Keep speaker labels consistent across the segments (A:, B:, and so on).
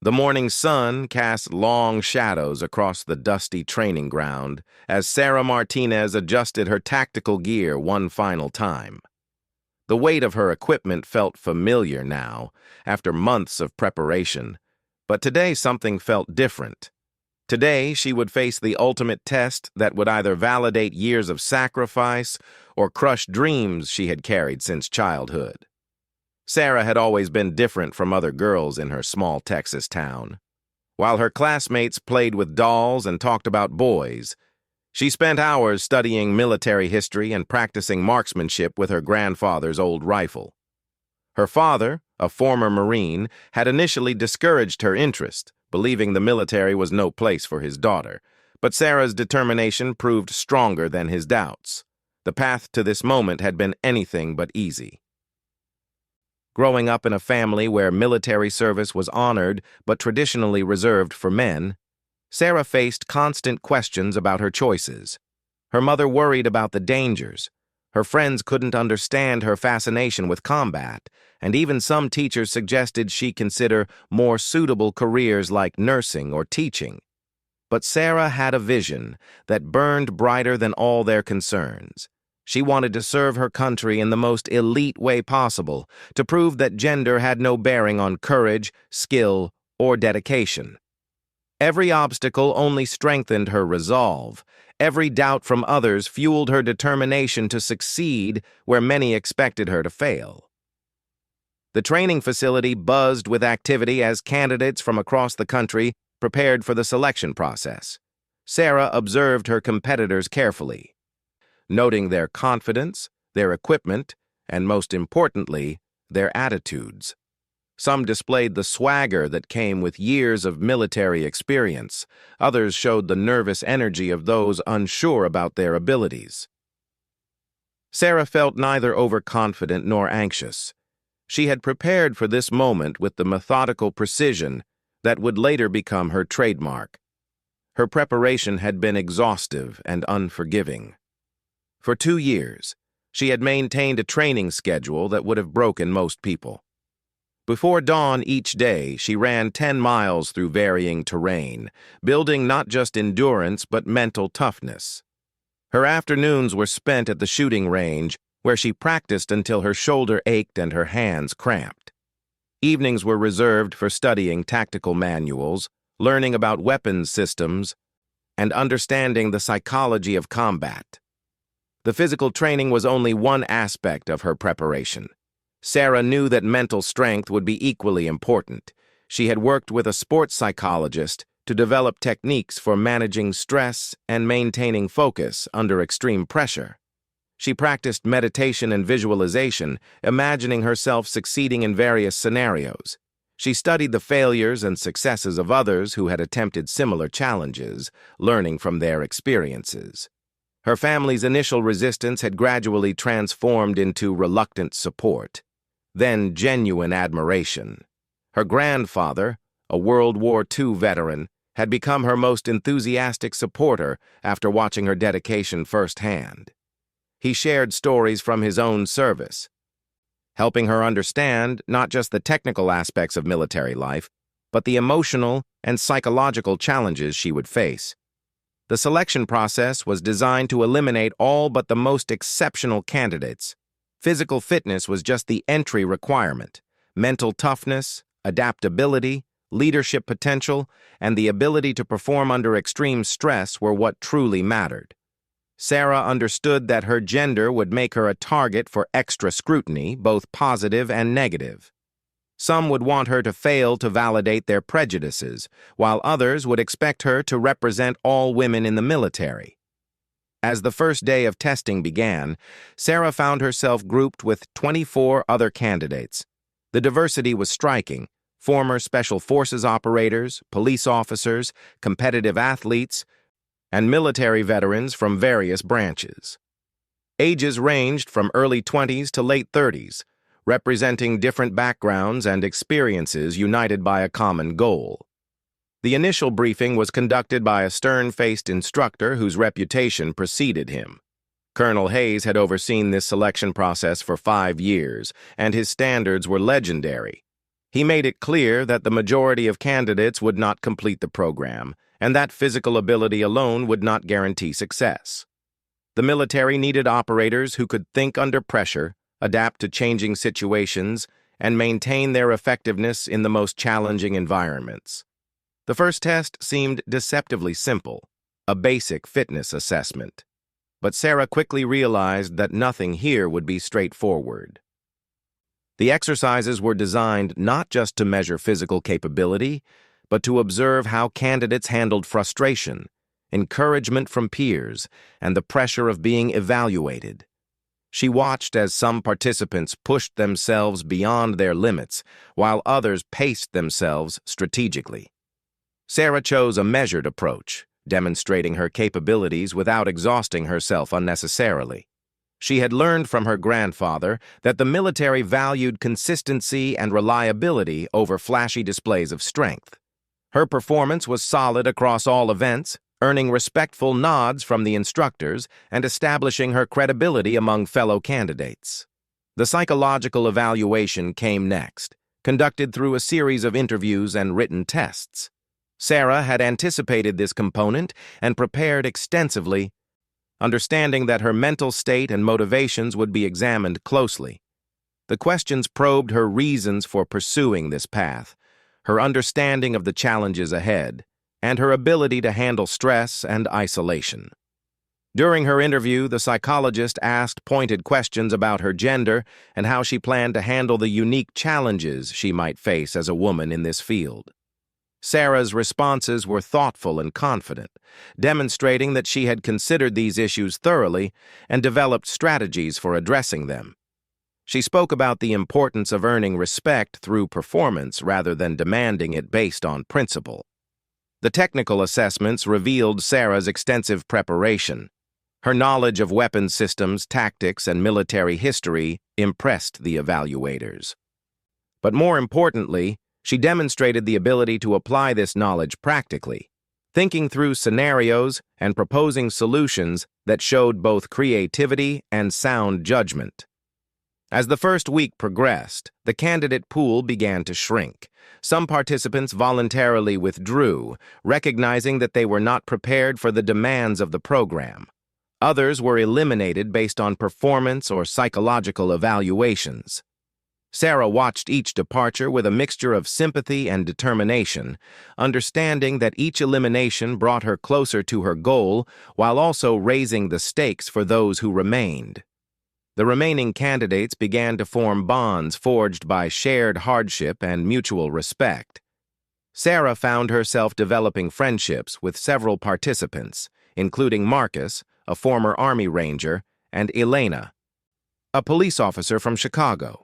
A: The morning sun cast long shadows across the dusty training ground as Sarah Martinez adjusted her tactical gear one final time. The weight of her equipment felt familiar now, after months of preparation, but today something felt different. Today she would face the ultimate test that would either validate years of sacrifice or crush dreams she had carried since childhood. Sarah had always been different from other girls in her small Texas town. While her classmates played with dolls and talked about boys, she spent hours studying military history and practicing marksmanship with her grandfather's old rifle. Her father, a former Marine, had initially discouraged her interest, believing the military was no place for his daughter, but Sarah's determination proved stronger than his doubts. The path to this moment had been anything but easy. Growing up in a family where military service was honored but traditionally reserved for men, Sarah faced constant questions about her choices. Her mother worried about the dangers. Her friends couldn't understand her fascination with combat, and even some teachers suggested she consider more suitable careers like nursing or teaching. But Sarah had a vision that burned brighter than all their concerns. She wanted to serve her country in the most elite way possible, to prove that gender had no bearing on courage, skill, or dedication. Every obstacle only strengthened her resolve. Every doubt from others fueled her determination to succeed where many expected her to fail. The training facility buzzed with activity as candidates from across the country prepared for the selection process. Sarah observed her competitors carefully, noting their confidence, their equipment, and most importantly, their attitudes. Some displayed the swagger that came with years of military experience. Others showed the nervous energy of those unsure about their abilities. Sarah felt neither overconfident nor anxious. She had prepared for this moment with the methodical precision that would later become her trademark. Her preparation had been exhaustive and unforgiving. For 2 years, she had maintained a training schedule that would have broken most people. Before dawn each day, she ran 10 miles through varying terrain, building not just endurance but mental toughness. Her afternoons were spent at the shooting range, where she practiced until her shoulder ached and her hands cramped. Evenings were reserved for studying tactical manuals, learning about weapons systems, and understanding the psychology of combat. The physical training was only one aspect of her preparation. Sarah knew that mental strength would be equally important. She had worked with a sports psychologist to develop techniques for managing stress and maintaining focus under extreme pressure. She practiced meditation and visualization, imagining herself succeeding in various scenarios. She studied the failures and successes of others who had attempted similar challenges, learning from their experiences. Her family's initial resistance had gradually transformed into reluctant support, then genuine admiration. Her grandfather, a World War II veteran, had become her most enthusiastic supporter after watching her dedication firsthand. He shared stories from his own service, helping her understand not just the technical aspects of military life, but the emotional and psychological challenges she would face. The selection process was designed to eliminate all but the most exceptional candidates. Physical fitness was just the entry requirement. Mental toughness, adaptability, leadership potential, and the ability to perform under extreme stress were what truly mattered. Sarah understood that her gender would make her a target for extra scrutiny, both positive and negative. Some would want her to fail to validate their prejudices, while others would expect her to represent all women in the military. As the first day of testing began, Sarah found herself grouped with 24 other candidates. The diversity was striking: former Special Forces operators, police officers, competitive athletes, and military veterans from various branches. Ages ranged from early 20s to late 30s, representing different backgrounds and experiences united by a common goal. The initial briefing was conducted by a stern-faced instructor whose reputation preceded him. Colonel Hayes had overseen this selection process for 5 years, and his standards were legendary. He made it clear that the majority of candidates would not complete the program, and that physical ability alone would not guarantee success. The military needed operators who could think under pressure, adapt to changing situations, and maintain their effectiveness in the most challenging environments. The first test seemed deceptively simple, a basic fitness assessment. But Sarah quickly realized that nothing here would be straightforward. The exercises were designed not just to measure physical capability, but to observe how candidates handled frustration, encouragement from peers, and the pressure of being evaluated. She watched as some participants pushed themselves beyond their limits, while others paced themselves strategically. Sarah chose a measured approach, demonstrating her capabilities without exhausting herself unnecessarily. She had learned from her grandfather that the military valued consistency and reliability over flashy displays of strength. Her performance was solid across all events, earning respectful nods from the instructors and establishing her credibility among fellow candidates. The psychological evaluation came next, conducted through a series of interviews and written tests. Sarah had anticipated this component and prepared extensively, understanding that her mental state and motivations would be examined closely. The questions probed her reasons for pursuing this path, her understanding of the challenges ahead, and her ability to handle stress and isolation. During her interview, the psychologist asked pointed questions about her gender and how she planned to handle the unique challenges she might face as a woman in this field. Sarah's responses were thoughtful and confident, demonstrating that she had considered these issues thoroughly and developed strategies for addressing them. She spoke about the importance of earning respect through performance rather than demanding it based on principle. The technical assessments revealed Sarah's extensive preparation. Her knowledge of weapons systems, tactics, and military history impressed the evaluators. But more importantly, she demonstrated the ability to apply this knowledge practically, thinking through scenarios and proposing solutions that showed both creativity and sound judgment. As the first week progressed, the candidate pool began to shrink. Some participants voluntarily withdrew, recognizing that they were not prepared for the demands of the program. Others were eliminated based on performance or psychological evaluations. Sarah watched each departure with a mixture of sympathy and determination, understanding that each elimination brought her closer to her goal while also raising the stakes for those who remained. The remaining candidates began to form bonds forged by shared hardship and mutual respect. Sarah found herself developing friendships with several participants, including Marcus, a former Army Ranger, and Elena, a police officer from Chicago.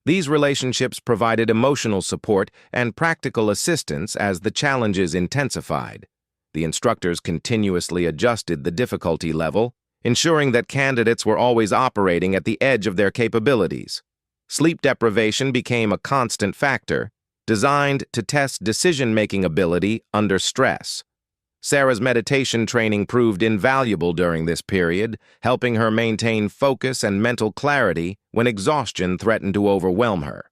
A: These relationships provided emotional support and practical assistance as the challenges intensified. The instructors continuously adjusted the difficulty level, ensuring that candidates were always operating at the edge of their capabilities. Sleep deprivation became a constant factor, designed to test decision-making ability under stress. Sarah's meditation training proved invaluable during this period, helping her maintain focus and mental clarity when exhaustion threatened to overwhelm her.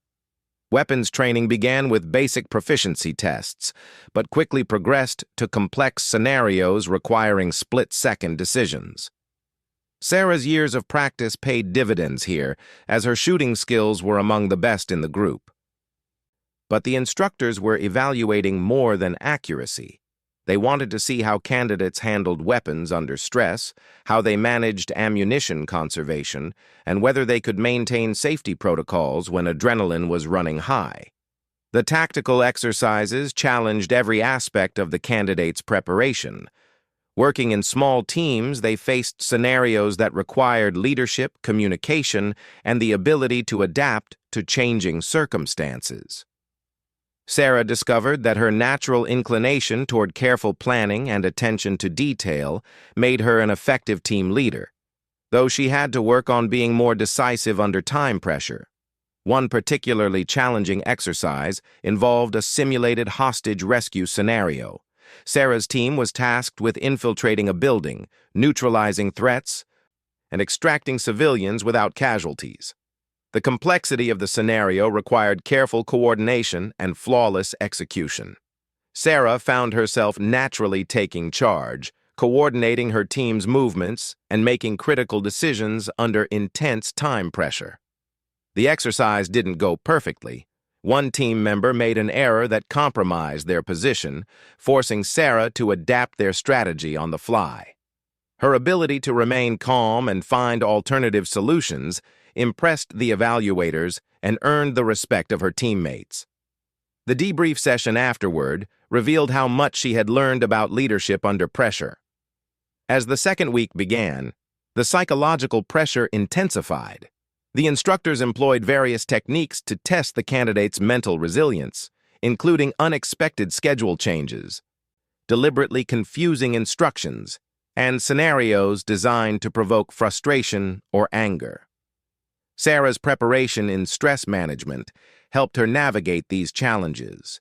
A: Weapons training began with basic proficiency tests, but quickly progressed to complex scenarios requiring split-second decisions. Sarah's years of practice paid dividends here, as her shooting skills were among the best in the group. But the instructors were evaluating more than accuracy. They wanted to see how candidates handled weapons under stress, how they managed ammunition conservation, and whether they could maintain safety protocols when adrenaline was running high. The tactical exercises challenged every aspect of the candidate's preparation. Working in small teams, they faced scenarios that required leadership, communication, and the ability to adapt to changing circumstances. Sarah discovered that her natural inclination toward careful planning and attention to detail made her an effective team leader, though she had to work on being more decisive under time pressure. One particularly challenging exercise involved a simulated hostage rescue scenario. Sarah's team was tasked with infiltrating a building, neutralizing threats, and extracting civilians without casualties. The complexity of the scenario required careful coordination and flawless execution. Sarah found herself naturally taking charge, coordinating her team's movements, and making critical decisions under intense time pressure. The exercise didn't go perfectly. One team member made an error that compromised their position, forcing Sarah to adapt their strategy on the fly. Her ability to remain calm and find alternative solutions impressed the evaluators and earned the respect of her teammates. The debrief session afterward revealed how much she had learned about leadership under pressure. As the second week began, the psychological pressure intensified. The instructors employed various techniques to test the candidates' mental resilience, including unexpected schedule changes, deliberately confusing instructions, and scenarios designed to provoke frustration or anger. Sarah's preparation in stress management helped her navigate these challenges.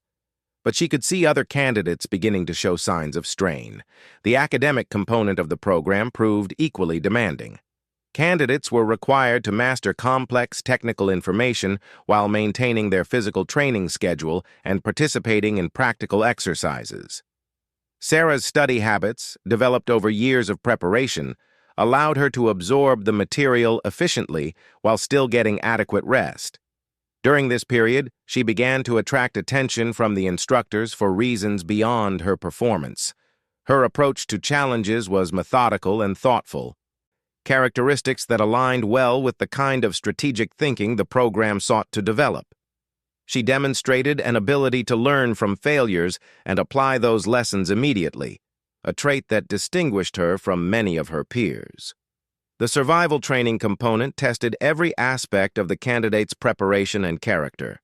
A: But she could see other candidates beginning to show signs of strain. The academic component of the program proved equally demanding. Candidates were required to master complex technical information while maintaining their physical training schedule and participating in practical exercises. Sarah's study habits, developed over years of preparation, allowed her to absorb the material efficiently while still getting adequate rest. During this period, she began to attract attention from the instructors for reasons beyond her performance. Her approach to challenges was methodical and thoughtful, characteristics that aligned well with the kind of strategic thinking the program sought to develop. She demonstrated an ability to learn from failures and apply those lessons immediately, a trait that distinguished her from many of her peers. The survival training component tested every aspect of the candidate's preparation and character.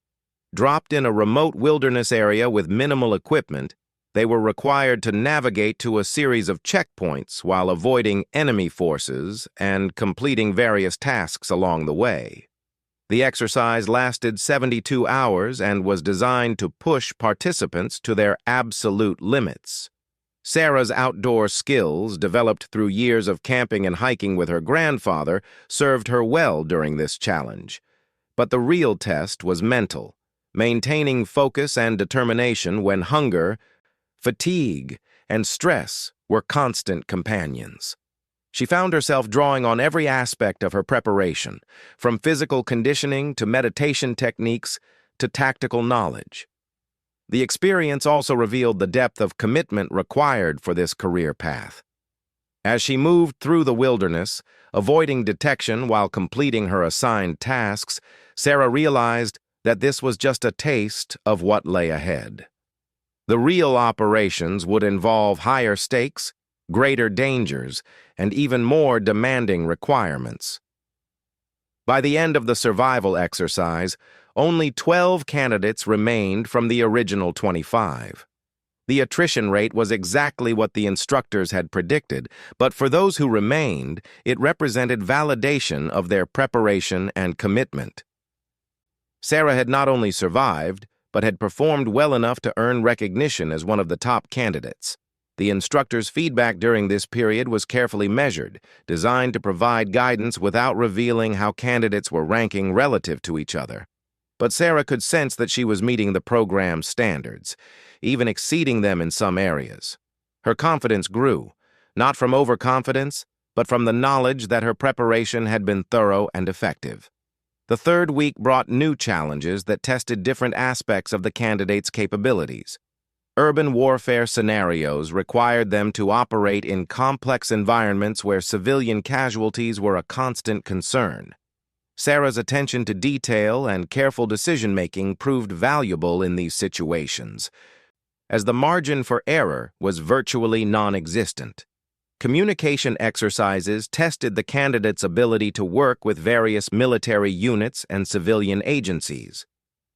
A: Dropped in a remote wilderness area with minimal equipment, they were required to navigate to a series of checkpoints while avoiding enemy forces and completing various tasks along the way. The exercise lasted 72 hours and was designed to push participants to their absolute limits. Sarah's outdoor skills, developed through years of camping and hiking with her grandfather, served her well during this challenge. But the real test was mental, maintaining focus and determination when hunger, fatigue, and stress were constant companions. She found herself drawing on every aspect of her preparation, from physical conditioning to meditation techniques to tactical knowledge. The experience also revealed the depth of commitment required for this career path. As she moved through the wilderness, avoiding detection while completing her assigned tasks, Sarah realized that this was just a taste of what lay ahead. The real operations would involve higher stakes, greater dangers, and even more demanding requirements. By the end of the survival exercise, only 12 candidates remained from the original 25. The attrition rate was exactly what the instructors had predicted, but for those who remained, it represented validation of their preparation and commitment. Sarah had not only survived, but had performed well enough to earn recognition as one of the top candidates. The instructor's feedback during this period was carefully measured, designed to provide guidance without revealing how candidates were ranking relative to each other. But Sarah could sense that she was meeting the program's standards, even exceeding them in some areas. Her confidence grew, not from overconfidence, but from the knowledge that her preparation had been thorough and effective. The third week brought new challenges that tested different aspects of the candidates' capabilities. Urban warfare scenarios required them to operate in complex environments where civilian casualties were a constant concern. Sarah's attention to detail and careful decision-making proved valuable in these situations, as the margin for error was virtually non-existent. Communication exercises tested the candidate's ability to work with various military units and civilian agencies.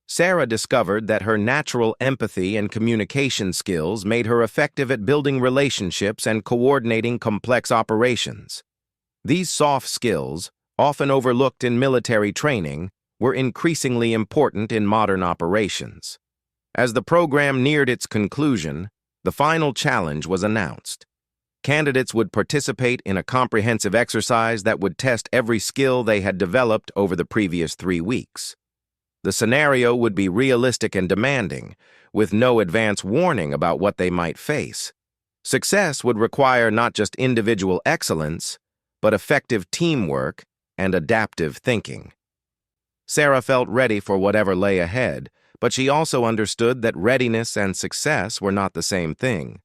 A: Sarah discovered that her natural empathy and communication skills made her effective at building relationships and coordinating complex operations. These soft skills, often overlooked in military training, were increasingly important in modern operations. As the program neared its conclusion, the final challenge was announced. Candidates would participate in a comprehensive exercise that would test every skill they had developed over the previous 3 weeks. The scenario would be realistic and demanding, with no advance warning about what they might face. Success would require not just individual excellence, but effective teamwork and adaptive thinking. Sarah felt ready for whatever lay ahead, but she also understood that readiness and success were not the same thing.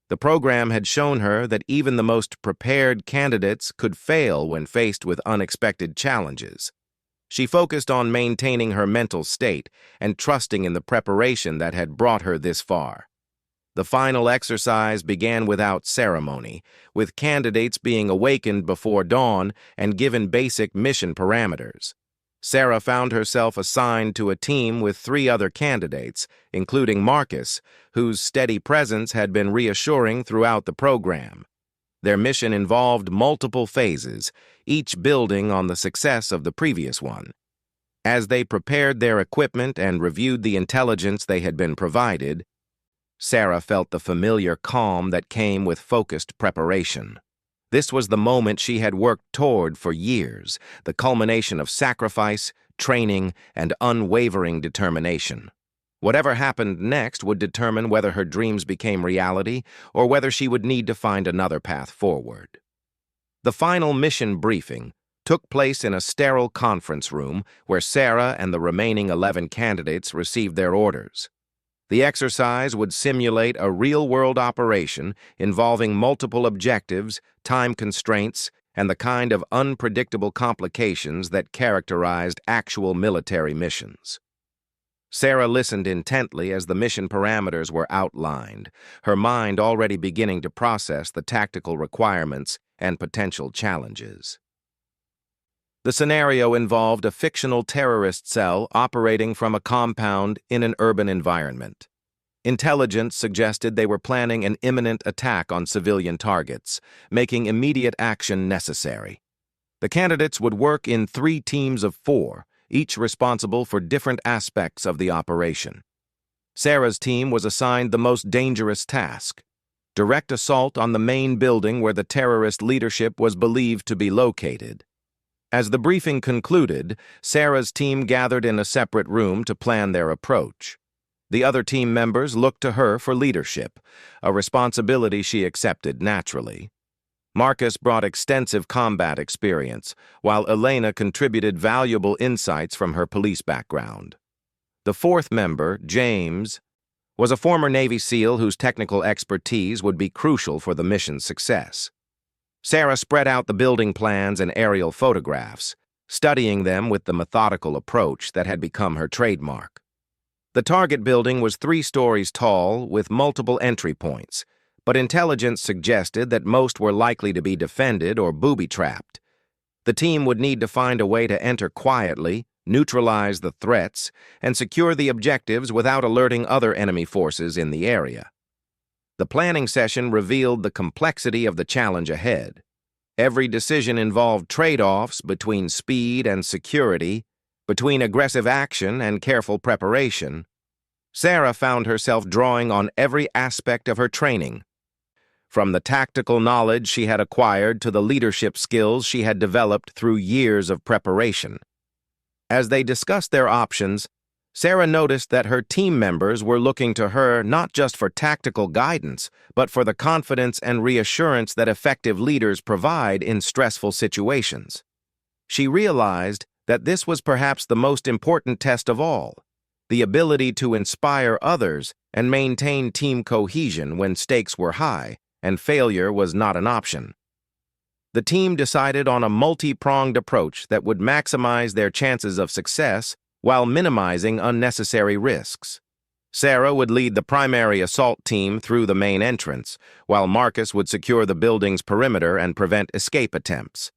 A: The program had shown her that even the most prepared candidates could fail when faced with unexpected challenges. She focused on maintaining her mental state and trusting in the preparation that had brought her this far. The final exercise began without ceremony, with candidates being awakened before dawn and given basic mission parameters. Sarah found herself assigned to a team with 3 other candidates, including Marcus, whose steady presence had been reassuring throughout the program. Their mission involved multiple phases, each building on the success of the previous one. As they prepared their equipment and reviewed the intelligence they had been provided, Sarah felt the familiar calm that came with focused preparation. This was the moment she had worked toward for years, the culmination of sacrifice, training, and unwavering determination. Whatever happened next would determine whether her dreams became reality or whether she would need to find another path forward. The final mission briefing took place in a sterile conference room where Sarah and the remaining 11 candidates received their orders. The exercise would simulate a real-world operation involving multiple objectives, time constraints, and the kind of unpredictable complications that characterized actual military missions. Sarah listened intently as the mission parameters were outlined, her mind already beginning to process the tactical requirements and potential challenges. The scenario involved a fictional terrorist cell operating from a compound in an urban environment. Intelligence suggested they were planning an imminent attack on civilian targets, making immediate action necessary. The candidates would work in 3 teams of 4, each responsible for different aspects of the operation. Sarah's team was assigned the most dangerous task: direct assault on the main building where the terrorist leadership was believed to be located. As the briefing concluded, Sarah's team gathered in a separate room to plan their approach. The other team members looked to her for leadership, a responsibility she accepted naturally. Marcus brought extensive combat experience, while Elena contributed valuable insights from her police background. The 4th member, James, was a former Navy SEAL whose technical expertise would be crucial for the mission's success. Sarah spread out the building plans and aerial photographs, studying them with the methodical approach that had become her trademark. The target building was 3 stories tall with multiple entry points, but intelligence suggested that most were likely to be defended or booby-trapped. The team would need to find a way to enter quietly, neutralize the threats, and secure the objectives without alerting other enemy forces in the area. The planning session revealed the complexity of the challenge ahead. Every decision involved trade-offs between speed and security, between aggressive action and careful preparation. Sarah found herself drawing on every aspect of her training, from the tactical knowledge she had acquired to the leadership skills she had developed through years of preparation. As they discussed their options, Sarah noticed that her team members were looking to her not just for tactical guidance, but for the confidence and reassurance that effective leaders provide in stressful situations. She realized that this was perhaps the most important test of all, the ability to inspire others and maintain team cohesion when stakes were high and failure was not an option. The team decided on a multi-pronged approach that would maximize their chances of success while minimizing unnecessary risks. Sarah would lead the primary assault team through the main entrance, while Marcus would secure the building's perimeter and prevent escape attempts.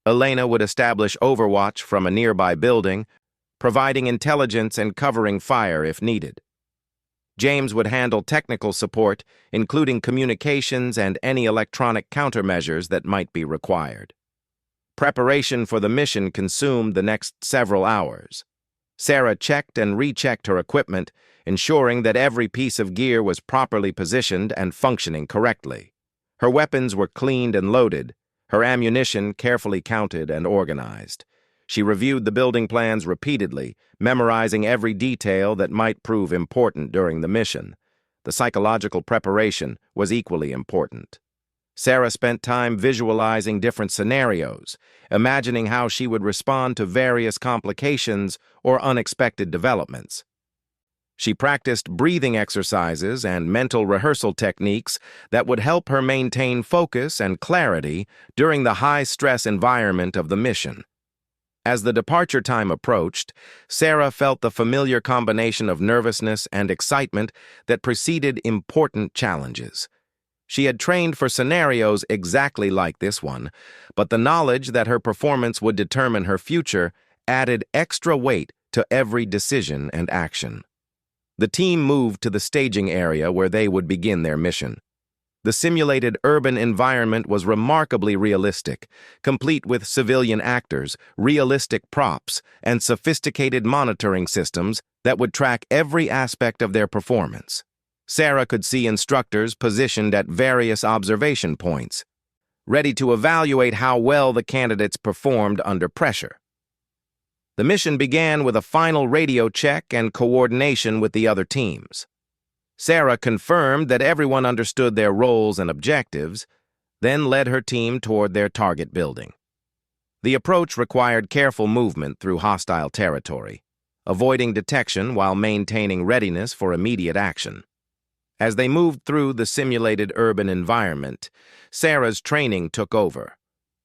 A: Elena would establish overwatch from a nearby building, providing intelligence and covering fire if needed. James would handle technical support, including communications and any electronic countermeasures that might be required. Preparation for the mission consumed the next several hours. Sarah checked and rechecked her equipment, ensuring that every piece of gear was properly positioned and functioning correctly. Her weapons were cleaned and loaded, her ammunition carefully counted and organized. She reviewed the building plans repeatedly, memorizing every detail that might prove important during the mission. The psychological preparation was equally important. Sarah spent time visualizing different scenarios, imagining how she would respond to various complications or unexpected developments. She practiced breathing exercises and mental rehearsal techniques that would help her maintain focus and clarity during the high-stress environment of the mission. As the departure time approached, Sarah felt the familiar combination of nervousness and excitement that preceded important challenges. She had trained for scenarios exactly like this one, but the knowledge that her performance would determine her future added extra weight to every decision and action. The team moved to the staging area where they would begin their mission. The simulated urban environment was remarkably realistic, complete with civilian actors, realistic props, and sophisticated monitoring systems that would track every aspect of their performance. Sarah could see instructors positioned at various observation points, ready to evaluate how well the candidates performed under pressure. The mission began with a final radio check and coordination with the other teams. Sarah confirmed that everyone understood their roles and objectives, then led her team toward their target building. The approach required careful movement through hostile territory, avoiding detection while maintaining readiness for immediate action. As they moved through the simulated urban environment, Sarah's training took over.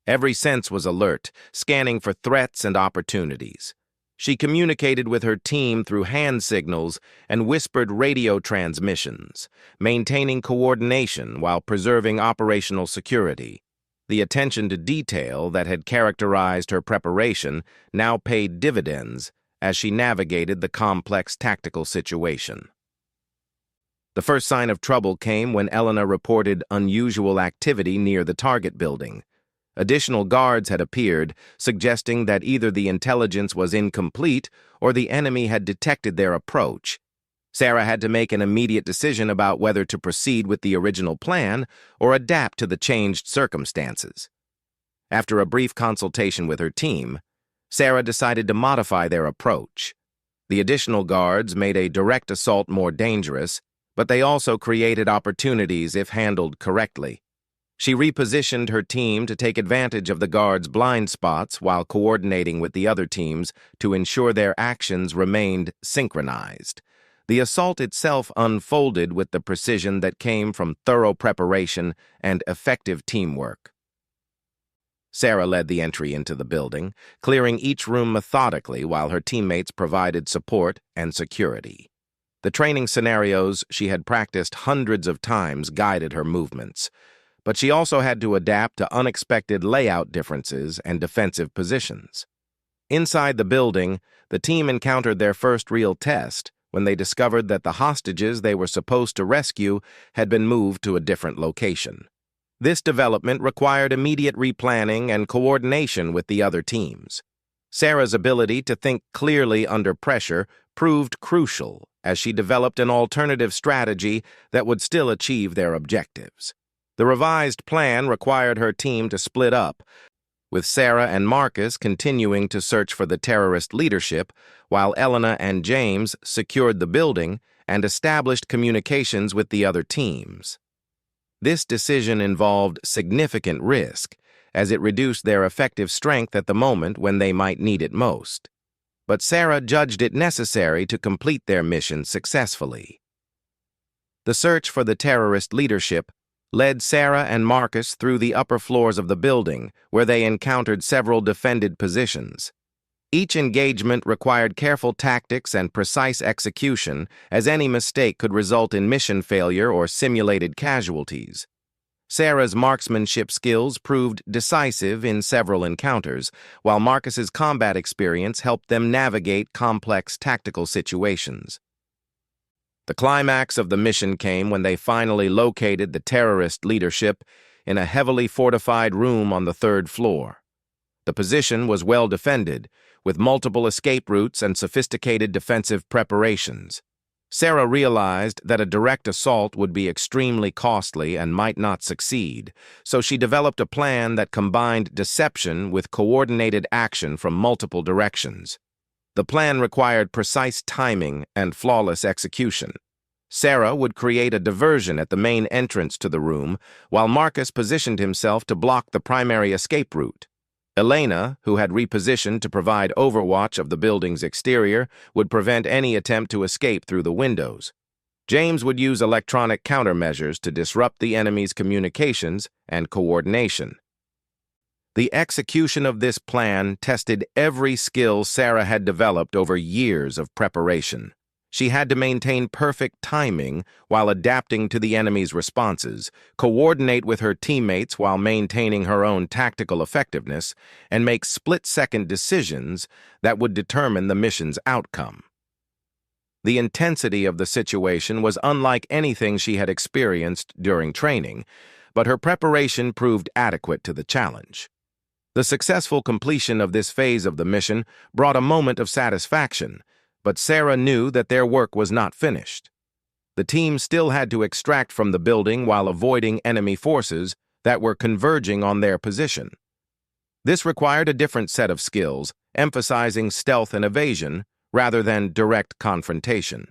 A: Every sense was alert, scanning for threats and opportunities. She communicated with her team through hand signals and whispered radio transmissions, maintaining coordination while preserving operational security. The attention to detail that had characterized her preparation now paid dividends as she navigated the complex tactical situation. The first sign of trouble came when Elena reported unusual activity near the target building. Additional guards had appeared, suggesting that either the intelligence was incomplete or the enemy had detected their approach. Sarah had to make an immediate decision about whether to proceed with the original plan or adapt to the changed circumstances. After a brief consultation with her team, Sarah decided to modify their approach. The additional guards made a direct assault more dangerous, but they also created opportunities if handled correctly. She repositioned her team to take advantage of the guards' blind spots while coordinating with the other teams to ensure their actions remained synchronized. The assault itself unfolded with the precision that came from thorough preparation and effective teamwork. Sarah led the entry into the building, clearing each room methodically while her teammates provided support and security. The training scenarios she had practiced hundreds of times guided her movements, but she also had to adapt to unexpected layout differences and defensive positions. Inside the building, the team encountered their first real test when they discovered that the hostages they were supposed to rescue had been moved to a different location. This development required immediate replanning and coordination with the other teams. Sarah's ability to think clearly under pressure proved crucial as she developed an alternative strategy that would still achieve their objectives. The revised plan required her team to split up, with Sarah and Marcus continuing to search for the terrorist leadership, while Elena and James secured the building and established communications with the other teams. This decision involved significant risk, as it reduced their effective strength at the moment when they might need it most. But Sarah judged it necessary to complete their mission successfully. The search for the terrorist leadership led Sarah and Marcus through the upper floors of the building, where they encountered several defended positions. Each engagement required careful tactics and precise execution, as any mistake could result in mission failure or simulated casualties. Sarah's marksmanship skills proved decisive in several encounters, while Marcus's combat experience helped them navigate complex tactical situations. The climax of the mission came when they finally located the terrorist leadership in a heavily fortified room on the third floor. The position was well defended, with multiple escape routes and sophisticated defensive preparations. Sarah realized that a direct assault would be extremely costly and might not succeed, so she developed a plan that combined deception with coordinated action from multiple directions. The plan required precise timing and flawless execution. Sarah would create a diversion at the main entrance to the room, while Marcus positioned himself to block the primary escape route. Elena, who had repositioned to provide overwatch of the building's exterior, would prevent any attempt to escape through the windows. James would use electronic countermeasures to disrupt the enemy's communications and coordination. The execution of this plan tested every skill Sarah had developed over years of preparation. She had to maintain perfect timing while adapting to the enemy's responses, coordinate with her teammates while maintaining her own tactical effectiveness, and make split-second decisions that would determine the mission's outcome. The intensity of the situation was unlike anything she had experienced during training, but her preparation proved adequate to the challenge. The successful completion of this phase of the mission brought a moment of satisfaction, but Sarah knew that their work was not finished. The team still had to extract from the building while avoiding enemy forces that were converging on their position. This required a different set of skills, emphasizing stealth and evasion rather than direct confrontation.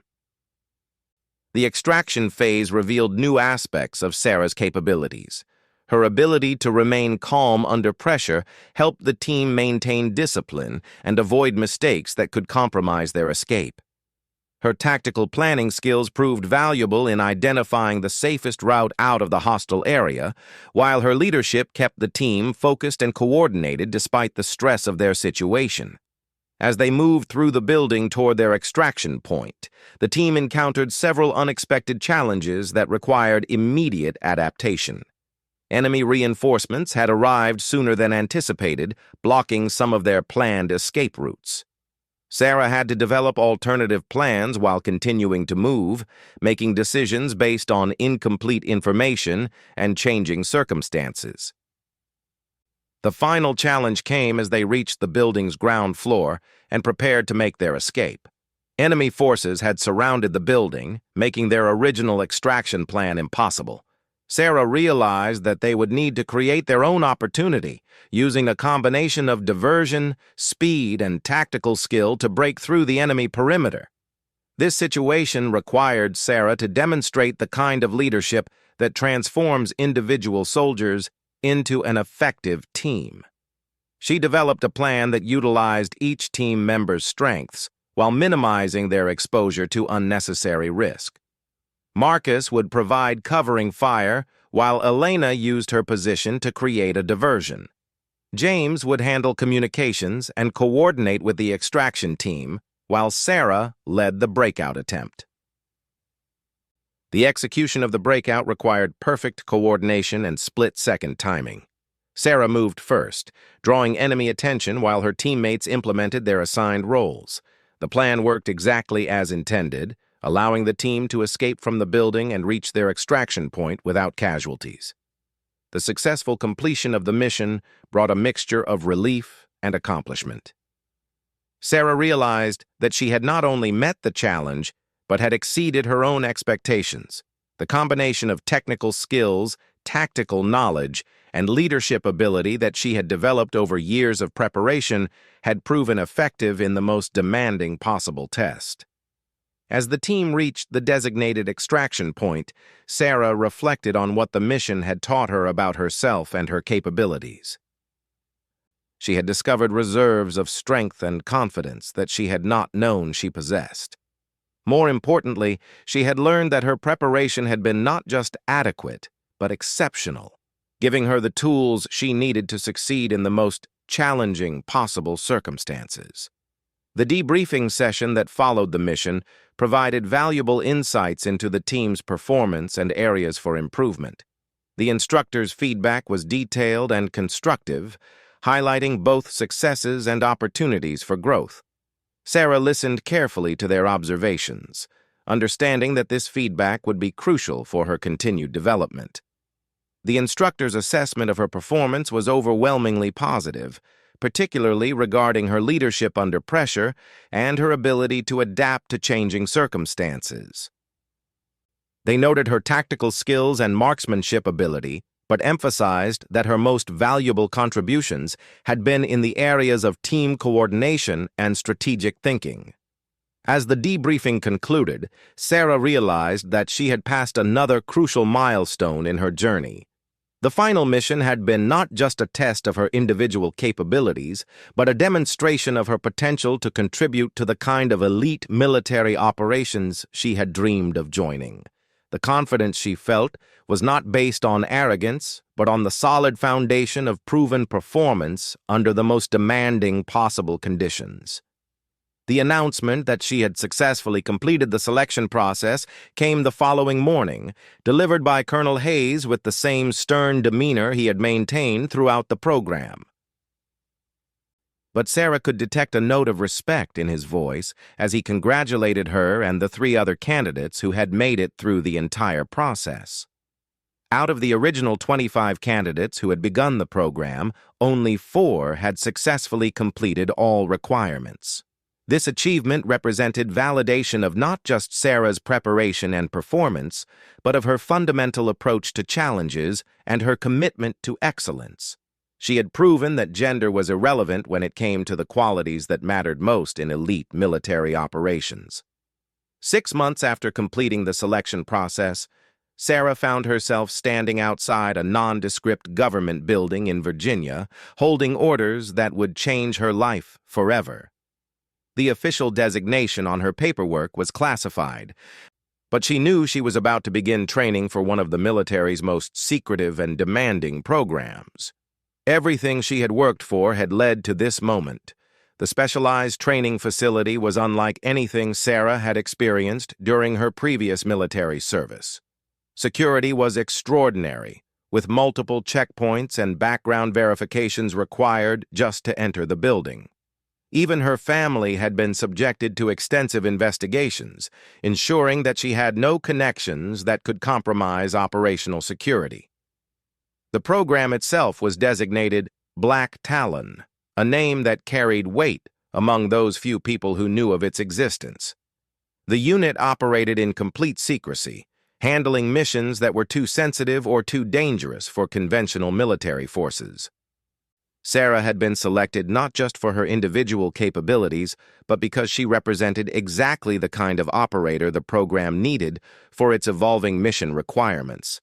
A: The extraction phase revealed new aspects of Sarah's capabilities. Her ability to remain calm under pressure helped the team maintain discipline and avoid mistakes that could compromise their escape. Her tactical planning skills proved valuable in identifying the safest route out of the hostile area, while her leadership kept the team focused and coordinated despite the stress of their situation. As they moved through the building toward their extraction point, the team encountered several unexpected challenges that required immediate adaptation. Enemy reinforcements had arrived sooner than anticipated, blocking some of their planned escape routes. Sarah had to develop alternative plans while continuing to move, making decisions based on incomplete information and changing circumstances. The final challenge came as they reached the building's ground floor and prepared to make their escape. Enemy forces had surrounded the building, making their original extraction plan impossible. Sarah realized that they would need to create their own opportunity, using a combination of diversion, speed, and tactical skill to break through the enemy perimeter. This situation required Sarah to demonstrate the kind of leadership that transforms individual soldiers into an effective team. She developed a plan that utilized each team member's strengths while minimizing their exposure to unnecessary risk. Marcus would provide covering fire, while Elena used her position to create a diversion. James would handle communications and coordinate with the extraction team, while Sarah led the breakout attempt. The execution of the breakout required perfect coordination and split-second timing. Sarah moved first, drawing enemy attention while her teammates implemented their assigned roles. The plan worked exactly as intended, allowing the team to escape from the building and reach their extraction point without casualties. The successful completion of the mission brought a mixture of relief and accomplishment. Sarah realized that she had not only met the challenge, but had exceeded her own expectations. The combination of technical skills, tactical knowledge, and leadership ability that she had developed over years of preparation had proven effective in the most demanding possible test. As the team reached the designated extraction point, Sarah reflected on what the mission had taught her about herself and her capabilities. She had discovered reserves of strength and confidence that she had not known she possessed. More importantly, she had learned that her preparation had been not just adequate, but exceptional, giving her the tools she needed to succeed in the most challenging possible circumstances. The debriefing session that followed the mission provided valuable insights into the team's performance and areas for improvement. The instructor's feedback was detailed and constructive, highlighting both successes and opportunities for growth. Sarah listened carefully to their observations, understanding that this feedback would be crucial for her continued development. The instructor's assessment of her performance was overwhelmingly positive, particularly regarding her leadership under pressure and her ability to adapt to changing circumstances. They noted her tactical skills and marksmanship ability, but emphasized that her most valuable contributions had been in the areas of team coordination and strategic thinking. As the debriefing concluded, Sarah realized that she had passed another crucial milestone in her journey. The final mission had been not just a test of her individual capabilities, but a demonstration of her potential to contribute to the kind of elite military operations she had dreamed of joining. The confidence she felt was not based on arrogance, but on the solid foundation of proven performance under the most demanding possible conditions. The announcement that she had successfully completed the selection process came the following morning, delivered by Colonel Hayes with the same stern demeanor he had maintained throughout the program. But Sarah could detect a note of respect in his voice as he congratulated her and the 3 other candidates who had made it through the entire process. Out of the original 25 candidates who had begun the program, only 4 had successfully completed all requirements. This achievement represented validation of not just Sarah's preparation and performance, but of her fundamental approach to challenges and her commitment to excellence. She had proven that gender was irrelevant when it came to the qualities that mattered most in elite military operations. 6 months after completing the selection process, Sarah found herself standing outside a nondescript government building in Virginia, holding orders that would change her life forever. The official designation on her paperwork was classified, but she knew she was about to begin training for one of the military's most secretive and demanding programs. Everything she had worked for had led to this moment. The specialized training facility was unlike anything Sarah had experienced during her previous military service. Security was extraordinary, with multiple checkpoints and background verifications required just to enter the building. Even her family had been subjected to extensive investigations, ensuring that she had no connections that could compromise operational security. The program itself was designated Black Talon, a name that carried weight among those few people who knew of its existence. The unit operated in complete secrecy, handling missions that were too sensitive or too dangerous for conventional military forces. Sarah had been selected not just for her individual capabilities, but because she represented exactly the kind of operator the program needed for its evolving mission requirements.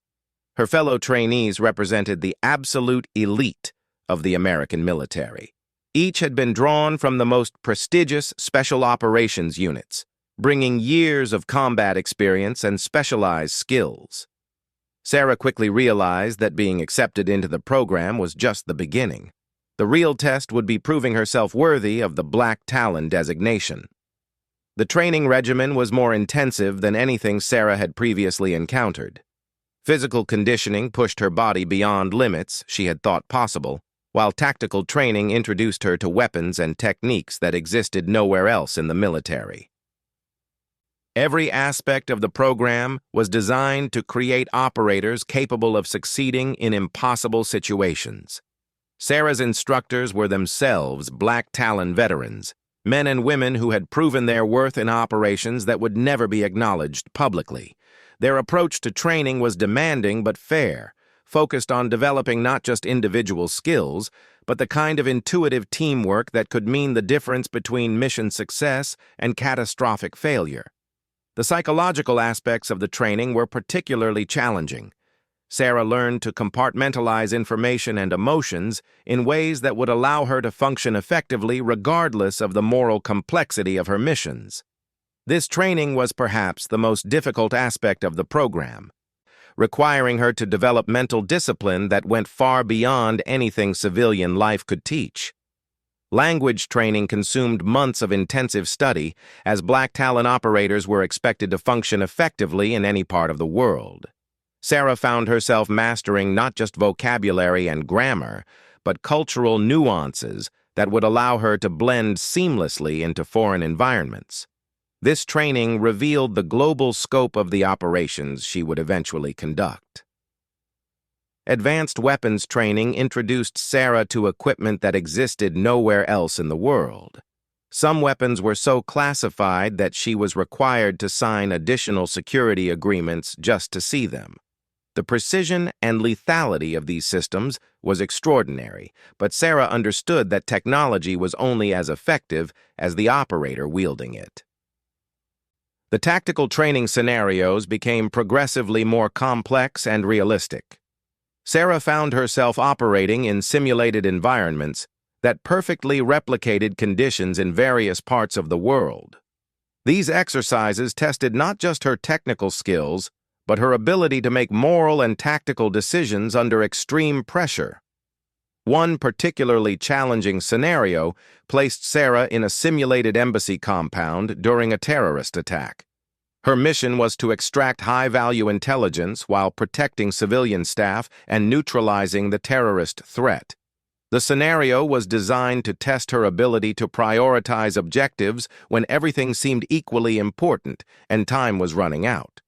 A: Her fellow trainees represented the absolute elite of the American military. Each had been drawn from the most prestigious special operations units, bringing years of combat experience and specialized skills. Sarah quickly realized that being accepted into the program was just the beginning. The real test would be proving herself worthy of the Black Talon designation. The training regimen was more intensive than anything Sarah had previously encountered. Physical conditioning pushed her body beyond limits she had thought possible, while tactical training introduced her to weapons and techniques that existed nowhere else in the military. Every aspect of the program was designed to create operators capable of succeeding in impossible situations. Sarah's instructors were themselves Black Talon veterans, men and women who had proven their worth in operations that would never be acknowledged publicly. Their approach to training was demanding but fair, focused on developing not just individual skills, but the kind of intuitive teamwork that could mean the difference between mission success and catastrophic failure. The psychological aspects of the training were particularly challenging. Sarah learned to compartmentalize information and emotions in ways that would allow her to function effectively regardless of the moral complexity of her missions. This training was perhaps the most difficult aspect of the program, requiring her to develop mental discipline that went far beyond anything civilian life could teach. Language training consumed months of intensive study, as Black Talon operators were expected to function effectively in any part of the world. Sarah found herself mastering not just vocabulary and grammar, but cultural nuances that would allow her to blend seamlessly into foreign environments. This training revealed the global scope of the operations she would eventually conduct. Advanced weapons training introduced Sarah to equipment that existed nowhere else in the world. Some weapons were so classified that she was required to sign additional security agreements just to see them. The precision and lethality of these systems was extraordinary, but Sarah understood that technology was only as effective as the operator wielding it. The tactical training scenarios became progressively more complex and realistic. Sarah found herself operating in simulated environments that perfectly replicated conditions in various parts of the world. These exercises tested not just her technical skills, but her ability to make moral and tactical decisions under extreme pressure. One particularly challenging scenario placed Sarah in a simulated embassy compound during a terrorist attack. Her mission was to extract high-value intelligence while protecting civilian staff and neutralizing the terrorist threat. The scenario was designed to test her ability to prioritize objectives when everything seemed equally important and time was running out.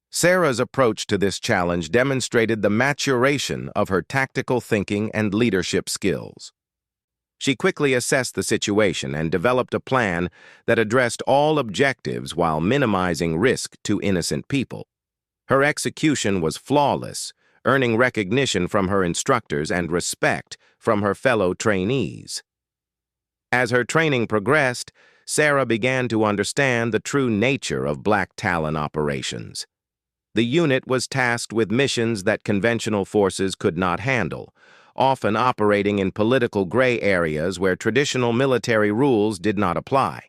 A: Sarah's approach to this challenge demonstrated the maturation of her tactical thinking and leadership skills. She quickly assessed the situation and developed a plan that addressed all objectives while minimizing risk to innocent people. Her execution was flawless, earning recognition from her instructors and respect from her fellow trainees. As her training progressed, Sarah began to understand the true nature of Black Talon operations. The unit was tasked with missions that conventional forces could not handle, often operating in political gray areas where traditional military rules did not apply.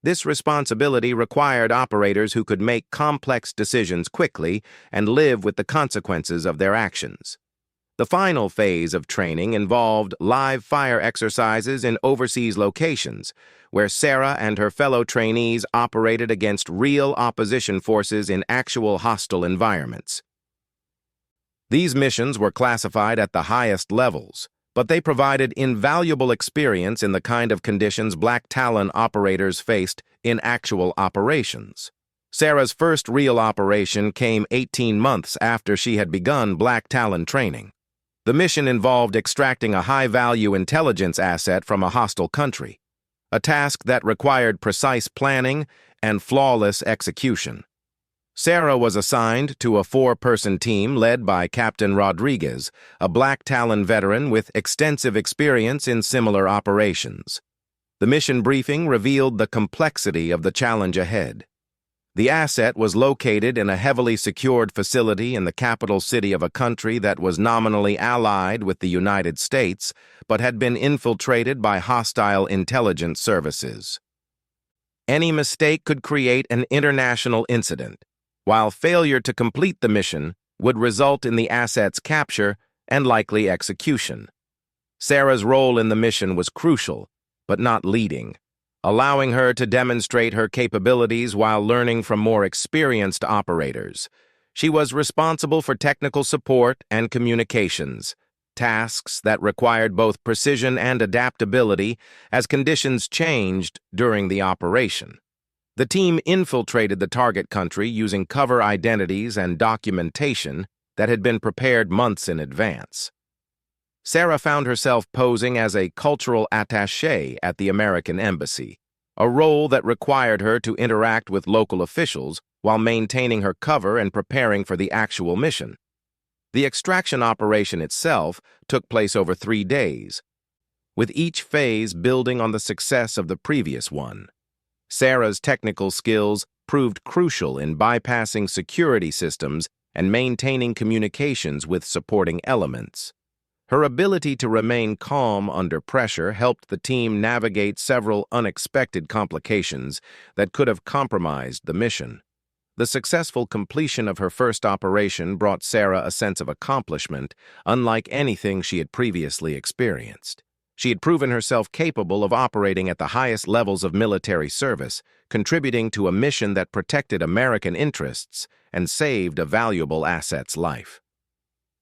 A: This responsibility required operators who could make complex decisions quickly and live with the consequences of their actions. The final phase of training involved live fire exercises in overseas locations, where Sarah and her fellow trainees operated against real opposition forces in actual hostile environments. These missions were classified at the highest levels, but they provided invaluable experience in the kind of conditions Black Talon operators faced in actual operations. Sarah's first real operation came 18 months after she had begun Black Talon training. The mission involved extracting a high-value intelligence asset from a hostile country, a task that required precise planning and flawless execution. Sarah was assigned to a 4-person team led by Captain Rodriguez, a Black Talon veteran with extensive experience in similar operations. The mission briefing revealed the complexity of the challenge ahead. The asset was located in a heavily secured facility in the capital city of a country that was nominally allied with the United States, but had been infiltrated by hostile intelligence services. Any mistake could create an international incident, while failure to complete the mission would result in the asset's capture and likely execution. Sarah's role in the mission was crucial, but not leading, allowing her to demonstrate her capabilities while learning from more experienced operators. She was responsible for technical support and communications, tasks that required both precision and adaptability as conditions changed during the operation. The team infiltrated the target country using cover identities and documentation that had been prepared months in advance. Sarah found herself posing as a cultural attaché at the American embassy, a role that required her to interact with local officials while maintaining her cover and preparing for the actual mission. The extraction operation itself took place over 3 days, with each phase building on the success of the previous one. Sarah's technical skills proved crucial in bypassing security systems and maintaining communications with supporting elements. Her ability to remain calm under pressure helped the team navigate several unexpected complications that could have compromised the mission. The successful completion of her first operation brought Sarah a sense of accomplishment unlike anything she had previously experienced. She had proven herself capable of operating at the highest levels of military service, contributing to a mission that protected American interests and saved a valuable asset's life.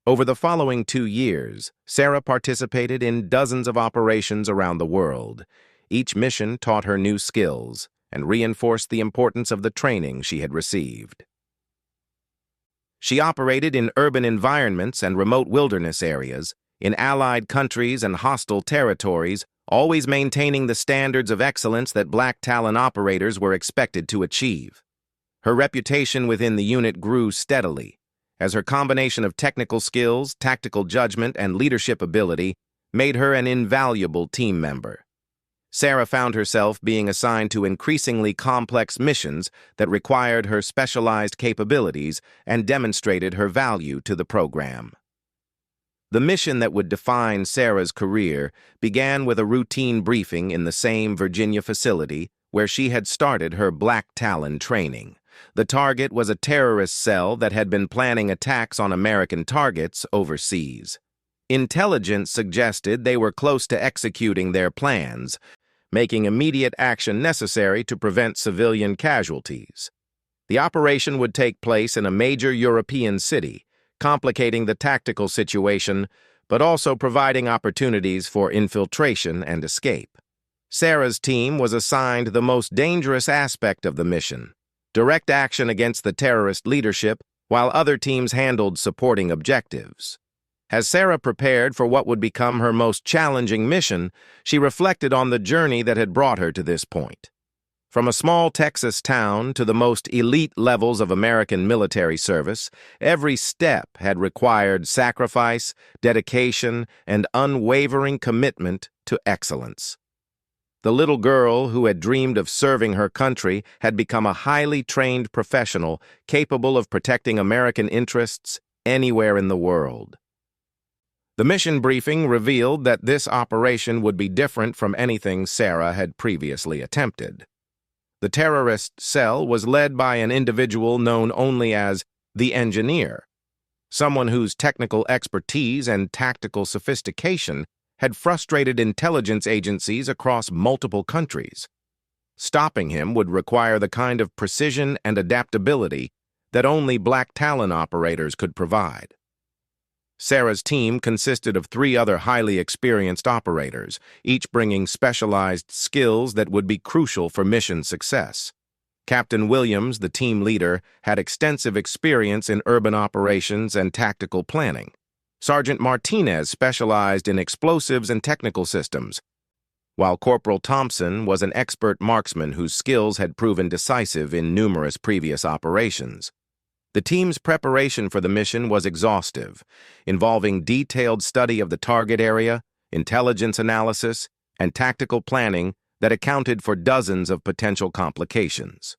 A: Over the following 2 years, Sarah participated in dozens of operations around the world. Each mission taught her new skills and reinforced the importance of the training she had received. She operated in urban environments and remote wilderness areas, in allied countries and hostile territories, always maintaining the standards of excellence that Black Talon operators were expected to achieve. Her reputation within the unit grew steadily, as her combination of technical skills, tactical judgment, and leadership ability made her an invaluable team member. Sarah found herself being assigned to increasingly complex missions that required her specialized capabilities and demonstrated her value to the program. The mission that would define Sarah's career began with a routine briefing in the same Virginia facility where she had started her Black Talon training. The target was a terrorist cell that had been planning attacks on American targets overseas. Intelligence suggested they were close to executing their plans, making immediate action necessary to prevent civilian casualties. The operation would take place in a major European city, complicating the tactical situation, but also providing opportunities for infiltration and escape. Sarah's team was assigned the most dangerous aspect of the mission: direct action against the terrorist leadership, while other teams handled supporting objectives. As Sarah prepared for what would become her most challenging mission, she reflected on the journey that had brought her to this point. From a small Texas town to the most elite levels of American military service, every step had required sacrifice, dedication, and unwavering commitment to excellence. The little girl who had dreamed of serving her country had become a highly trained professional capable of protecting American interests anywhere in the world. The mission briefing revealed that this operation would be different from anything Sarah had previously attempted. The terrorist cell was led by an individual known only as the engineer, someone whose technical expertise and tactical sophistication had frustrated intelligence agencies across multiple countries. Stopping him would require the kind of precision and adaptability that only Black Talon operators could provide. Sarah's team consisted of 3 other highly experienced operators, each bringing specialized skills that would be crucial for mission success. Captain Williams, the team leader, had extensive experience in urban operations and tactical planning. Sergeant Martinez specialized in explosives and technical systems, while Corporal Thompson was an expert marksman whose skills had proven decisive in numerous previous operations. The team's preparation for the mission was exhaustive, involving detailed study of the target area, intelligence analysis, and tactical planning that accounted for dozens of potential complications.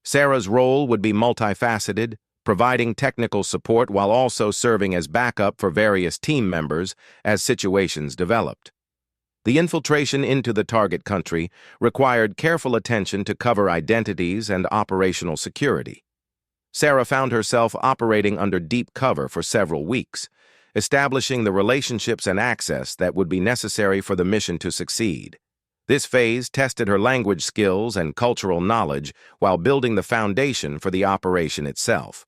A: Sarah's role would be multifaceted, providing technical support while also serving as backup for various team members as situations developed. The infiltration into the target country required careful attention to cover identities and operational security. Sarah found herself operating under deep cover for several weeks, establishing the relationships and access that would be necessary for the mission to succeed. This phase tested her language skills and cultural knowledge while building the foundation for the operation itself.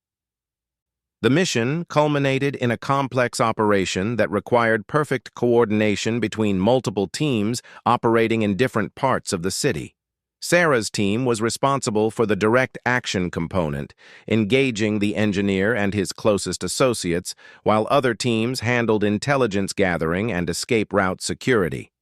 A: The mission culminated in a complex operation that required perfect coordination between multiple teams operating in different parts of the city. Sarah's team was responsible for the direct action component, engaging the engineer and his closest associates, while other teams handled intelligence gathering and escape route security.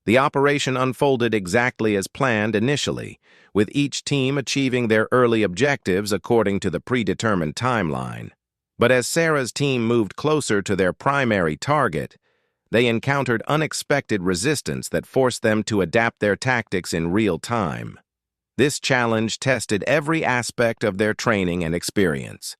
A: The operation unfolded exactly as planned initially, with each team achieving their early objectives according to the predetermined timeline. But as Sarah's team moved closer to their primary target, they encountered unexpected resistance that forced them to adapt their tactics in real time. This challenge tested every aspect of their training and experience.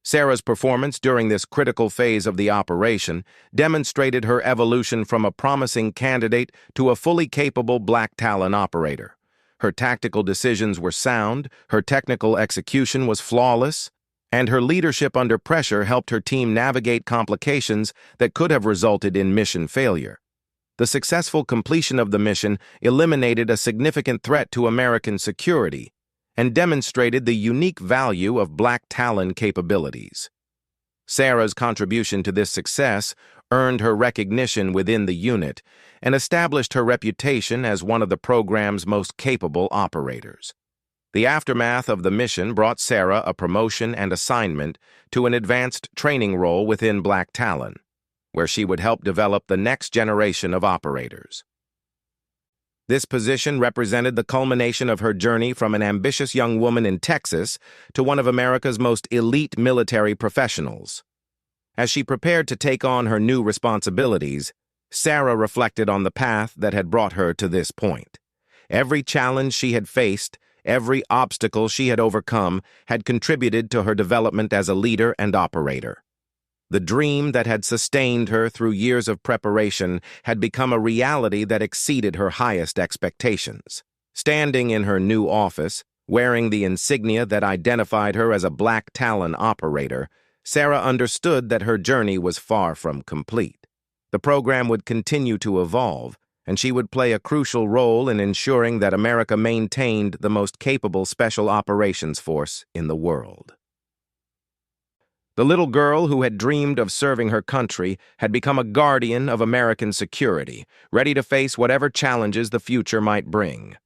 A: Sarah's performance during this critical phase of the operation demonstrated her evolution from a promising candidate to a fully capable Black Talon operator. Her tactical decisions were sound, her technical execution was flawless, and her leadership under pressure helped her team navigate complications that could have resulted in mission failure. The successful completion of the mission eliminated a significant threat to American security and demonstrated the unique value of Black Talon capabilities. Sarah's contribution to this success earned her recognition within the unit and established her reputation as one of the program's most capable operators. The aftermath of the mission brought Sarah a promotion and assignment to an advanced training role within Black Talon, where she would help develop the next generation of operators. This position represented the culmination of her journey from an ambitious young woman in Texas to one of America's most elite military professionals. As she prepared to take on her new responsibilities, Sarah reflected on the path that had brought her to this point. Every challenge she had faced, every obstacle she had overcome, had contributed to her development as a leader and operator. The dream that had sustained her through years of preparation had become a reality that exceeded her highest expectations. Standing in her new office, wearing the insignia that identified her as a Black Talon operator, Sarah understood that her journey was far from complete. The program would continue to evolve, and she would play a crucial role in ensuring that America maintained the most capable special operations force in the world. The little girl who had dreamed of serving her country had become a guardian of American security, ready to face whatever challenges the future might bring.